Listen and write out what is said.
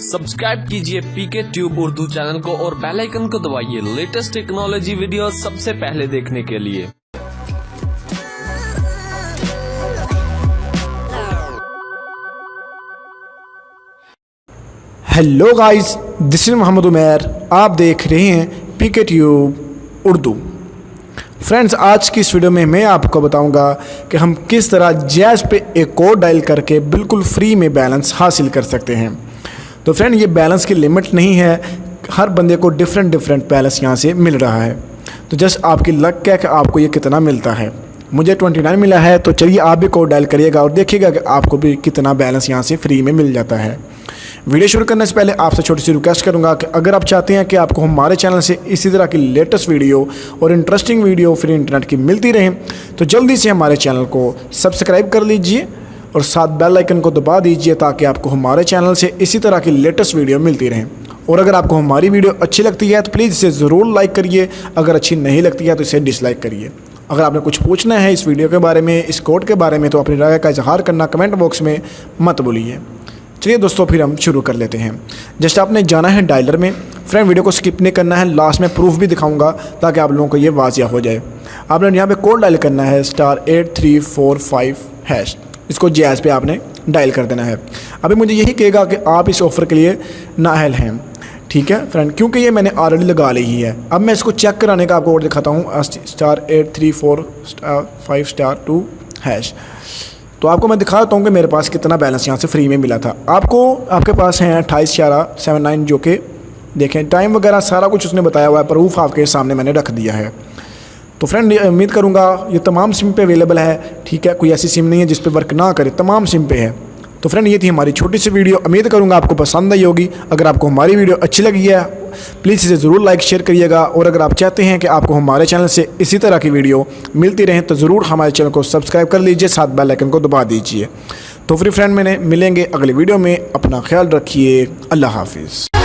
Subscribe कीजिए पीके tube Urdu channel को और बेल आइकन को दबाइए लेटेस्ट टेक्नोलॉजी वीडियो सबसे पहले देखने के लिए। Hello guys, this is Mohammad Umair. आप देख रहे हैं पीके ट्यूब उर्दू। फ्रेंड्स, आज की इस वीडियो में मैं आपको बताऊंगा कि हम किस तरह जैज़ पे एक कोड डायल करके बिल्कुल फ्री में बैलेंस हासिल कर सकते हैं। तो फ्रेंड, ये बैलेंस की लिमिट नहीं है, हर बंदे को डिफरेंट बैलेंस यहाँ से मिल रहा है। तो जस्ट आपकी लक है कि आपको ये कितना मिलता है। मुझे 29 मिला है, तो चलिए आप भी कोड डायल करिएगा और देखिएगा कि आपको भी कितना बैलेंस यहाँ से फ्री में मिल जाता है। वीडियो शुरू करने से पहले आपसे छोटी सी रिक्वेस्ट करूंगा कि अगर आप चाहते हैं कि आपको हमारे चैनल से इसी तरह की लेटेस्ट वीडियो और इंटरेस्टिंग वीडियो फ्री इंटरनेट की मिलती रहे, तो जल्दी से हमारे चैनल को सब्सक्राइब कर लीजिए और साथ बेल आइकन को दबा दीजिए ताकि आपको हमारे चैनल से इसी तरह की लेटेस्ट वीडियो मिलती रहे। और अगर आपको हमारी वीडियो अच्छी लगती है तो प्लीज़ इसे ज़रूर लाइक करिए, अगर अच्छी नहीं लगती है तो इसे डिसलाइक करिए। अगर आपने कुछ पूछना है इस वीडियो के बारे में, इस कोड के बारे में, तो अपनी राय का इजहार करना कमेंट बॉक्स में मत भूलिए। चलिए दोस्तों, फिर हम शुरू कर लेते हैं। जस्ट आपने जाना है डायलर में। फ्रेंड, वीडियो को स्किप नहीं करना है, लास्ट में प्रूफ भी दिखाऊंगा ताकि आप लोगों को ये वाजिया हो जाए। आपने यहाँ पे कोड डायल करना है *8345#। इसको जैज़ पे आपने डायल कर देना है। अभी मुझे यही कहेगा कि आप इस ऑफ़र के लिए नाअहल हैं, ठीक है फ्रेंड, क्योंकि ये मैंने ऑलरेडी लगा ली है। अब मैं इसको चेक कराने का आपको कोड दिखाता हूँ, *8345*2#। तो आपको मैं दिखाता हूँ कि मेरे पास कितना बैलेंस यहाँ से फ्री में मिला था। आपके पास हैं 28/79, जो कि देखें टाइम वगैरह सारा कुछ उसने बताया हुआ है, प्रूफ आपके सामने मैंने रख दिया है। तो फ्रेंड, उम्मीद करूँगा ये तमाम सिम पे अवेलेबल है, ठीक है, कोई ऐसी सिम नहीं है जिस पे वर्क ना करे, तमाम सिम पे है। तो फ्रेंड, ये थी हमारी छोटी सी वीडियो। उम्मीद करूँगा आपको पसंद आई होगी। अगर आपको हमारी वीडियो अच्छी लगी है प्लीज़ इसे ज़रूर लाइक शेयर करिएगा, और अगर आप चाहते हैं कि आपको हमारे चैनल से इसी तरह की वीडियो मिलती रहें तो ज़रूर हमारे चैनल को सब्सक्राइब कर लीजिए, साथ बेल आइकन को दबा दीजिए। तो फ्री फ्रेंड, मिलेंगे अगली वीडियो में। अपना ख्याल रखिए। अल्लाह हाफिज़।